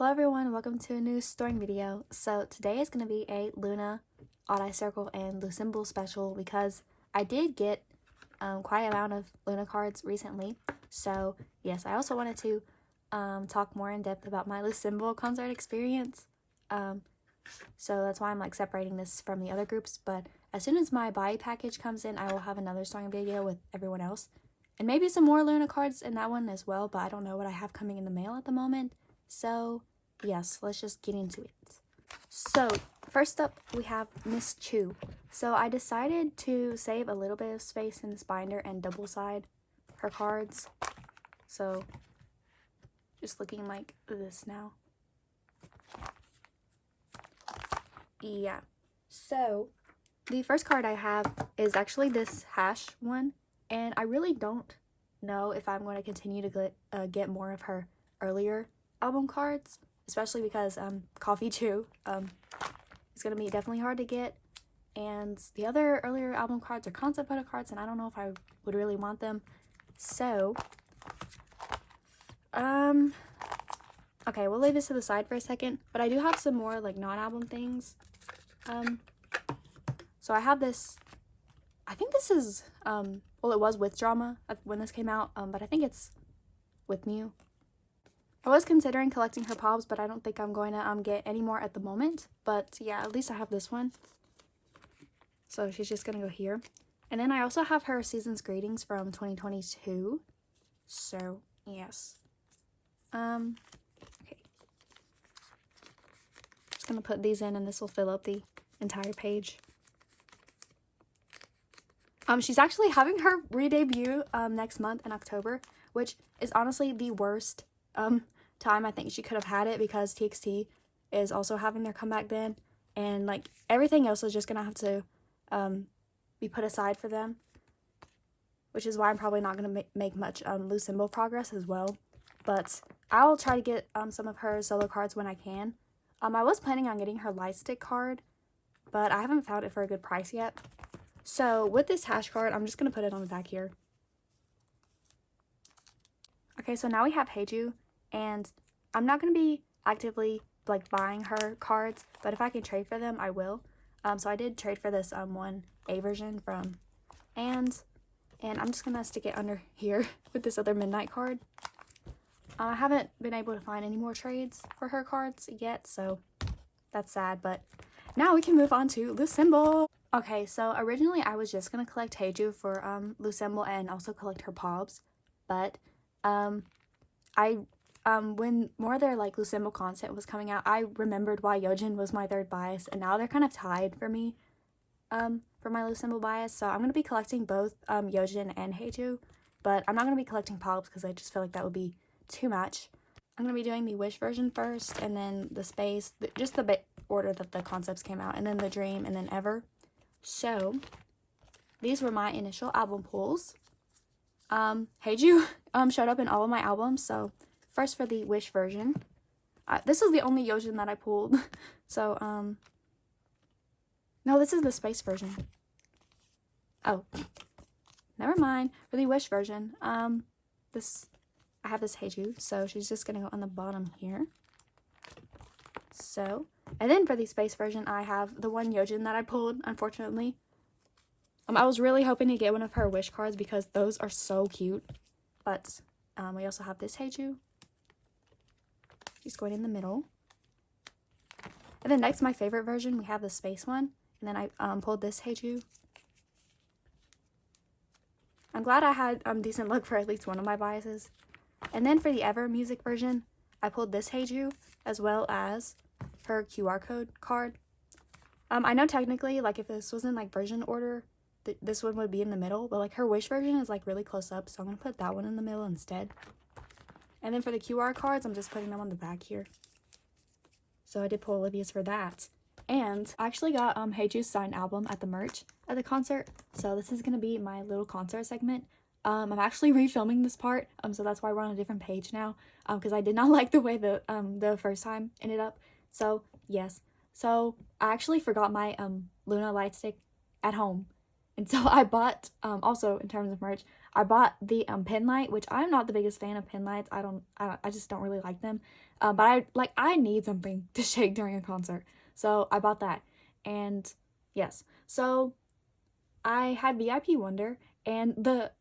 Hello everyone, welcome to a new storing video. So today is going to be a Loona, Odd Eye Circle, and Loossemble special because I did get quite a amount of Loona cards recently. So yes, I also wanted to talk more in depth about my Loossemble concert experience. So that's why I'm like separating this from the other groups. But as soon as my buy package comes in, I will have another storing video with everyone else. And maybe some more Loona cards in that one as well, but I don't know what I have coming in the mail at the moment. So yes, let's just get into it. So first up we have Miss Chu. So I decided to save a little bit of space in this binder and double side her cards. So just looking like this now. Yeah. So the first card I have is actually this hash one, and I really don't know if I'm going to continue to get more of her earlier album cards, especially because Coffee Chew is going to be definitely hard to get, and the other earlier album cards are concept photo cards, and I don't know if I would really want them. So okay, we'll leave this to the side for a second, but I do have some more like non-album things. So I have this, I think this is well, it was with Drama when this came out, but I think it's with Mew. I was considering collecting her pops, but I don't think I'm going to get any more at the moment. But yeah, at least I have this one. So she's just going to go here. And then I also have her Season's Greetings from 2022. So, yes. Okay. Just going to put these in and this will fill up the entire page. She's actually having her re-debut next month in October, which is honestly the worst time I think she could have had it, because TXT is also having their comeback then, and like everything else is just gonna have to be put aside for them, which is why I'm probably not gonna make much Loossemble progress as well. But I'll try to get some of her solo cards when I can. I was planning on getting her light stick card, but I haven't found it for a good price yet. So with this hash card, I'm just gonna put it on the back here. Okay, so now we have Heiju, and I'm not going to be actively like buying her cards, but if I can trade for them, I will. So I did trade for this 1A version from and I'm just going to stick it under here with this other Midnight card. I haven't been able to find any more trades for her cards yet, so that's sad, but now we can move on to Loossemble. Okay, so originally I was just going to collect Heiju for Loossemble and also collect her pobs, but when more of their like Loossemble content was coming out, I remembered why Yojin was my third bias, and now they're kind of tied for me for my Loossemble bias. So I'm going to be collecting both Yojin and Heiju, but I'm not going to be collecting pobs because I just feel like that would be too much. I'm going to be doing the Wish version first, and then the Space, just the order that the concepts came out, and then the Dream, and then Ever. So these were my initial album pulls. Heiju showed up in all of my albums. So first for the Wish version, this is the only Yojin that I pulled. So no, this is the Space version. Oh, never mind. For the Wish version, I have this Heiju, so she's just gonna go on the bottom here. So, and then for the Space version, I have the one Yojin that I pulled, unfortunately. I was really hoping to get one of her Wish cards because those are so cute. But we also have this Heiju. She's going in the middle. And then next, my favorite version, we have the Space one. And then I pulled this Heiju. I'm glad I had decent luck for at least one of my biases. And then for the Ever music version, I pulled this Heiju as well as her QR code card. I know technically, like if this was in like version order, this one would be in the middle, but like her Wish version is like really close up, so I'm gonna put that one in the middle instead. And then for the QR cards, I'm just putting them on the back here. So I did pull Olivia's for that. And I actually got Heiju's signed album at the merch at the concert, so this is gonna be my little concert segment. I'm actually refilming this part, so that's why we're on a different page now, because I did not like the way the first time ended up. So yes, so I actually forgot my Loona light stick at home. And so I bought, also in terms of merch, I bought the pin light, which I'm not the biggest fan of pin lights. I just don't really like them. But I need something to shake during a concert, so I bought that. And yes, so I had VIP Wonder, and the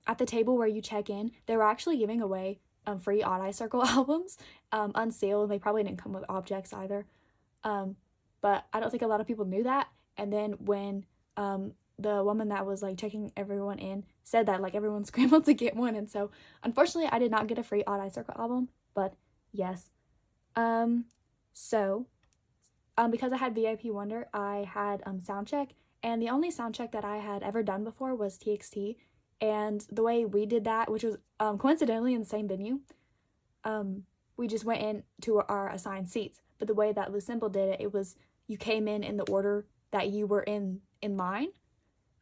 at the table where you check in, they were actually giving away free Odd Eye Circle albums, unsealed. They probably didn't come with objects either, but I don't think a lot of people knew that. And then when the woman that was like checking everyone in said that, like, everyone scrambled to get one, and so unfortunately I did not get a free Odd Eye Circle album, but yes. So because I had VIP Wonder, I had soundcheck, and the only soundcheck that I had ever done before was TXT, and the way we did that, which was coincidentally in the same venue, we just went in to our assigned seats. But the way that Loossemble did it, it was you came in the order that you were in line,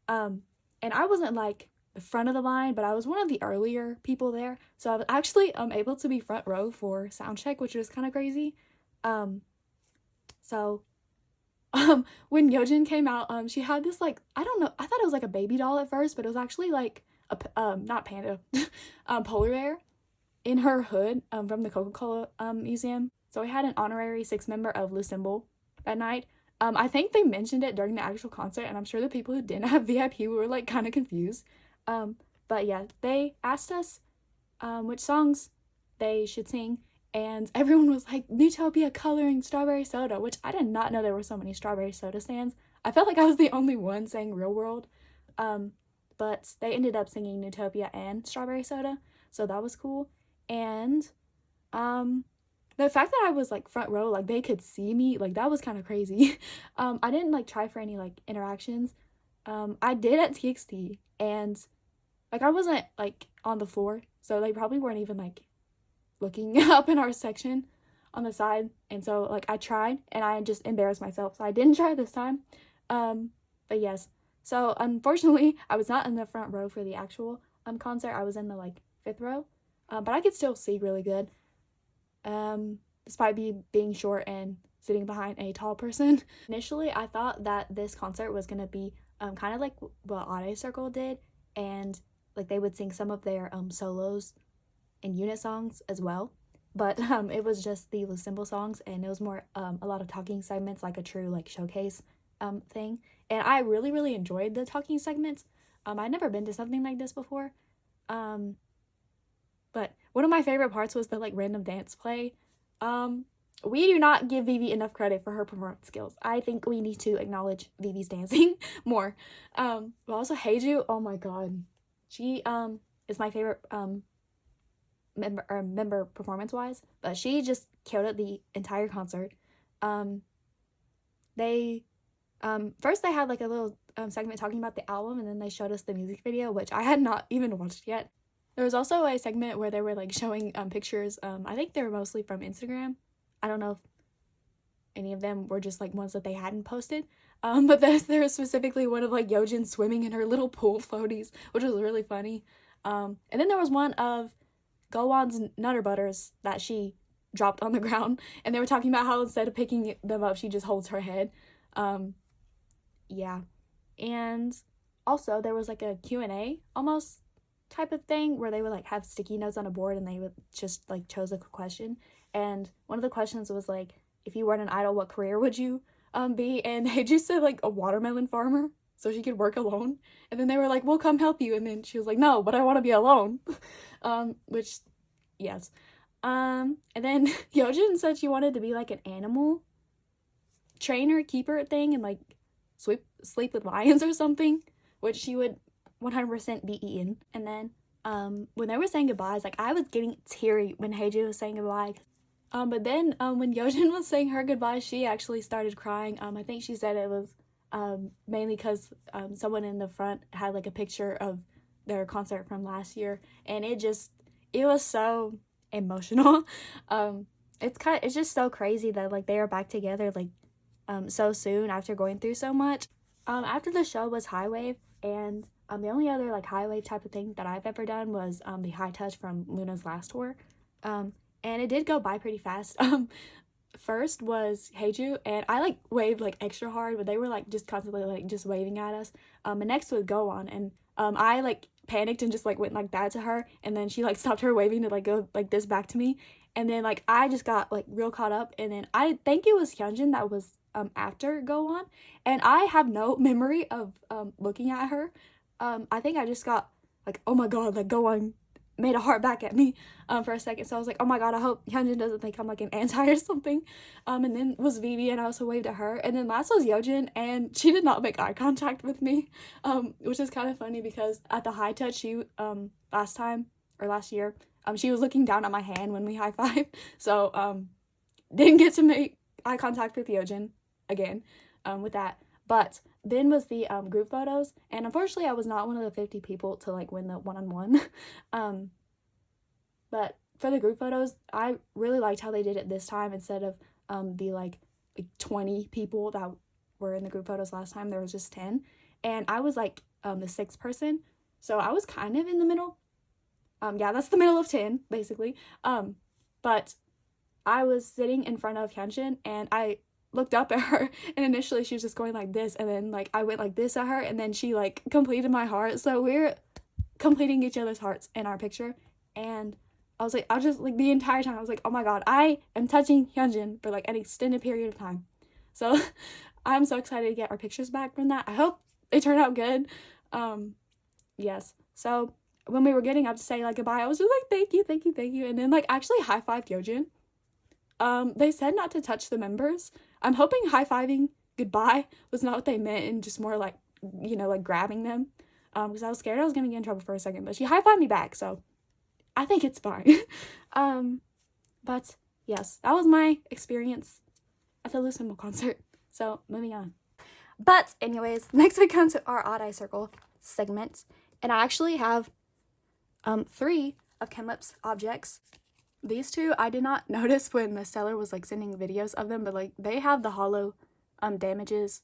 and I wasn't like the front of the line, but I was one of the earlier people there, so I was actually able to be front row for soundcheck, which was kind of crazy. So when Yojin came out, she had this, like, I don't know, I thought it was like a baby doll at first, but it was actually like a not panda, polar bear in her hood from the Coca-Cola museum. So we had an honorary 6 member of Loossemble that night. I think they mentioned it during the actual concert, and I'm sure the people who didn't have VIP were like kind of confused. But yeah, they asked us which songs they should sing, and everyone was like, Newtopia coloring strawberry soda, which I did not know there were so many strawberry soda stands. I felt like I was the only one saying Real World. But they ended up singing Newtopia and strawberry soda, so that was cool. And the fact that I was like front row, like they could see me, like that was kind of crazy. I didn't like try for any like interactions. I did at TXT, and like I wasn't like on the floor, so they probably weren't even like looking up in our section on the side. And so like I tried, and I just embarrassed myself, so I didn't try this time. But yes, so unfortunately I was not in the front row for the actual concert. I was in the like 5th row, but I could still see really good, despite being short and sitting behind a tall person. Initially I thought that this concert was gonna be kind of like what Odd Eye Circle did, and like they would sing some of their solos and unit songs as well, but it was just the Loossemble songs, and it was more a lot of talking segments, like a true like showcase thing. And I really enjoyed the talking segments. I'd never been to something like this before, but one of my favorite parts was the like random dance play. We do not give Vivi enough credit for her performance skills. I think we need to acknowledge Vivi's dancing more. But also Heiju, oh my god, she is my favorite member performance wise, but she just killed it the entire concert. They first they had like a little segment talking about the album, and then they showed us the music video, which I had not even watched yet. There was also a segment where they were like showing pictures. I think they were mostly from Instagram. I don't know if any of them were just like ones that they hadn't posted. But there was specifically one of like Yojin swimming in her little pool floaties, which was really funny. And then there was one of Gowon's Nutter Butters that she dropped on the ground, and they were talking about how instead of picking them up, she just holds her head. Yeah. And also there was like a Q&A almost type of thing where they would like have sticky notes on a board, and they would just like chose a question, and one of the questions was like, if you weren't an idol, what career would you be? And they just said like a watermelon farmer so she could work alone. And then they were like, we'll come help you, and then she was like, no, but I want to be alone. Which yes. And then Yojin said she wanted to be like an animal trainer keeper thing, and like sleep with lions or something, which she would 100% be eaten. And then when they were saying goodbyes, like I was getting teary when Heiju was saying goodbye. But then when Yojin was saying her goodbye, she actually started crying. I think she said it was mainly because someone in the front had like a picture of their concert from last year, and it was so emotional. It's just so crazy that like they are back together like so soon after going through so much. After the show was High Wave, and the only other like high wave type of thing that I've ever done was the High Touch from Loona's last tour, and it did go by pretty fast. First was Heiju, and I like waved like extra hard, but they were like just constantly like just waving at us. And next was Gowon, and I like panicked and just like went like that to her, and then she like stopped her waving to like go like this back to me, And then like I just got like real caught up, and then I think it was Hyunjin that was after Go On, and I have no memory of looking at her. I think I just got like, oh my god, like Go On made a heart back at me for a second. So I was like, oh my god, I hope Hyunjin doesn't think I'm like an anti or something. And then was Vivi, and I also waved at her. And then last was Yeojin, and she did not make eye contact with me, which is kind of funny because at the high touch, she last year, she was looking down at my hand when we high-fived. So didn't get to make eye contact with Yeojin again with that. But then was the group photos, and unfortunately I was not one of the 50 people to like win the one-on-one. But for the group photos, I really liked how they did it this time instead of the like 20 people that were in the group photos last time. There was just 10, and I was like the 6th person, so I was kind of in the middle. Yeah, that's the middle of 10 basically. But I was sitting in front of Hyunjin, and I looked up at her, and initially she was just going like this, and then like I went like this at her, and then she like completed my heart. So we're completing each other's hearts in our picture, and I was just like the entire time I was like, oh my god, I am touching Hyunjin for like an extended period of time. So I'm so excited to get our pictures back from that. I hope they turn out good. Yes. So when we were getting up to say like goodbye, I was just like, thank you, thank you, thank you, and then like actually high-fived Yeojin. They said not to touch the members. I'm hoping high-fiving goodbye was not what they meant, and just more like, you know, like grabbing them. Because I was scared I was gonna get in trouble for a second, but she high-fived me back, so I think it's fine. But yes, that was my experience at the Loossemble concert. So moving on. But anyways, next we come to our Odd Eye Circle segment, and I actually have 3 of Kimlip's objects. These 2 I did not notice when the seller was like sending videos of them, but like they have the hollow damages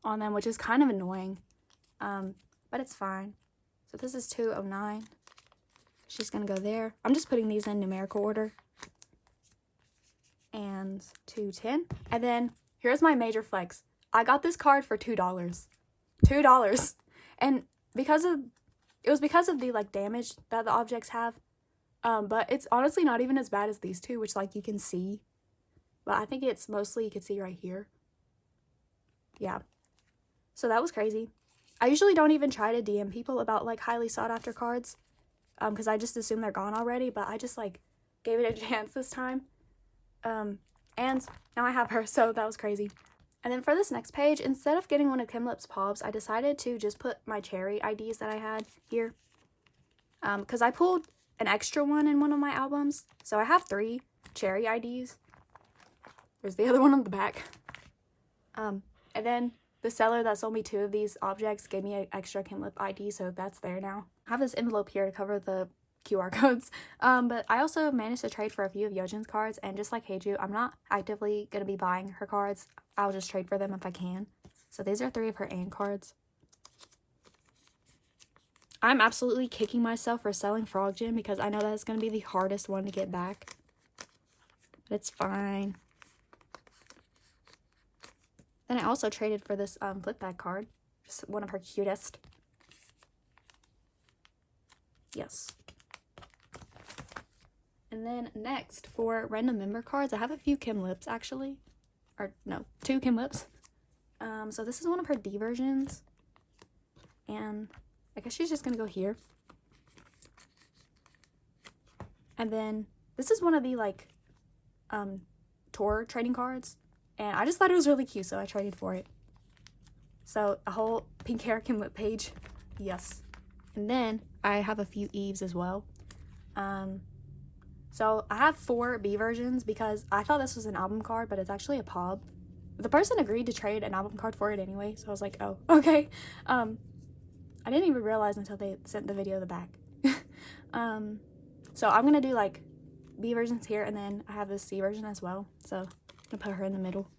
on them, which is kind of annoying, but it's fine. So this is 209. She's gonna go there. I'm just putting these in numerical order. And 210. And then here's my major flex. I got this card for $2. $2. And it was because of the like damage that the objects have. But it's honestly not even as bad as these 2, which like you can see. But I think it's mostly you can see right here. Yeah. So that was crazy. I usually don't even try to DM people about like highly sought after cards. Because I just assume they're gone already, but I just like gave it a chance this time. And now I have her, so that was crazy. And then for this next page, instead of getting one of Kimlip's pobs, I decided to just put my cherry IDs that I had here. Because I pulled an extra one in one of my albums, so I have 3 cherry IDs. There's the other one on the back. And then the seller that sold me 2 of these objects gave me an extra Kimlip ID, so that's there now. I have this envelope here to cover the QR codes. But I also managed to trade for a few of Yeojin's cards, and just like Heiju, I'm not actively going to be buying her cards. I'll just trade for them if I can. So these are 3 of her AIM cards. I'm absolutely kicking myself for selling Frog Gym because I know that's going to be the hardest one to get back. But it's fine. Then I also traded for this flip bag card. Just one of her cutest. Yes. And then next, for random member cards, I have a few Kimlips actually. Or no, 2 Kimlips. So this is one of her D versions. And I guess she's just gonna go here. And then this is one of the like tour trading cards. And I just thought it was really cute, so I traded for it. So a whole pink hair Kimlip page. Yes. And then I have a few Eves as well. So I have 4 B versions because I thought this was an album card, but it's actually a POB. The person agreed to trade an album card for it anyway, so I was like, oh, okay. I didn't even realize until they sent the video of the back. So I'm gonna do like B versions here, and then I have this C version as well. So I'm gonna put her in the middle.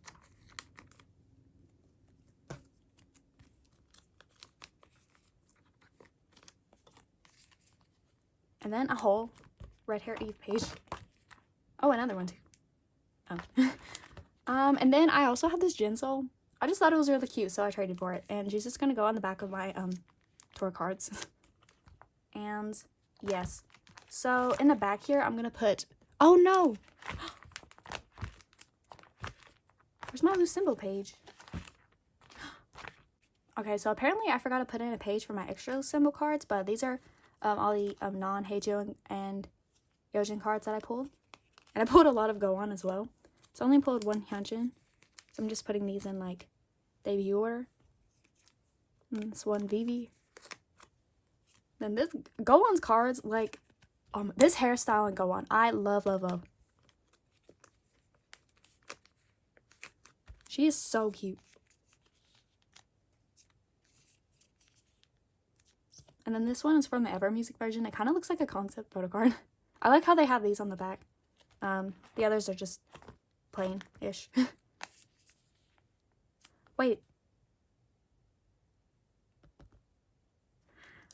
And then a whole red hair Eve page. Oh, another one too. Oh. And then I also have this Jinsol. I just thought it was really cute, so I traded for it. And she's just gonna go on the back of my tour cards. And yes. So in the back here, I'm gonna put Oh no! Where's my Loossemble page? Okay, so apparently I forgot to put in a page for my extra Loossemble cards, but these are all the non-Heijo and Yojin cards that I pulled. And I pulled a lot of Go On as well. So I only pulled one Hyunjin. So I'm just putting these in like debut order. And this one Vivi. Then this Go On's cards, like this hairstyle in Go On, I love, love, love. She is so cute. And then this one is from the Ever Music version. It kind of looks like a concept photo card. I like how they have these on the back. The others are just plain-ish. Wait.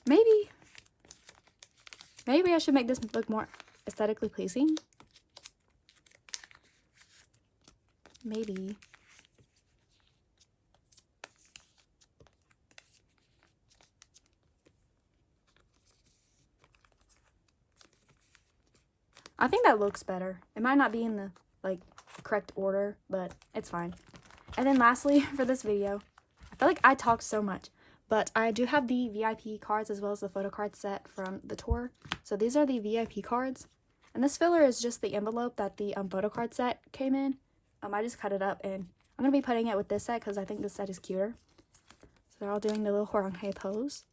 Maybe I should make this look more aesthetically pleasing. Maybe. I think that looks better. It might not be in the like correct order, but it's fine. And then lastly for this video, I feel like I talked so much, but I do have the VIP cards as well as the photo card set from the tour. So these are the VIP cards, and this filler is just the envelope that the photo card set came in. I just cut it up, and I'm gonna be putting it with this set because I think this set is cuter. So they're all doing the little Hwaranghae pose.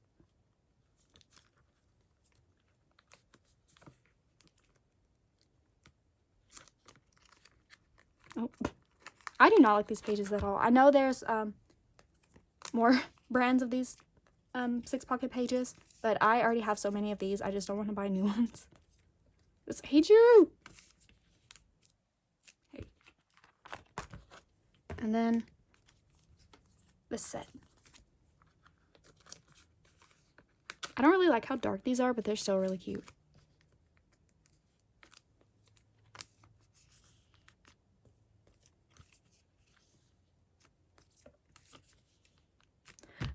Oh, I do not like these pages at all. I know there's more brands of these 6 pocket pages, but I already have so many of these. I just don't want to buy new ones. This Heiju! Hey. And then this set. I don't really like how dark these are, but they're still really cute.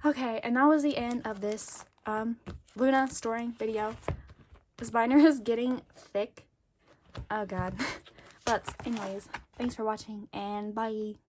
Okay, and that was the end of this Loona storing video. This binder is getting thick. Oh god. But anyways, thanks for watching and bye.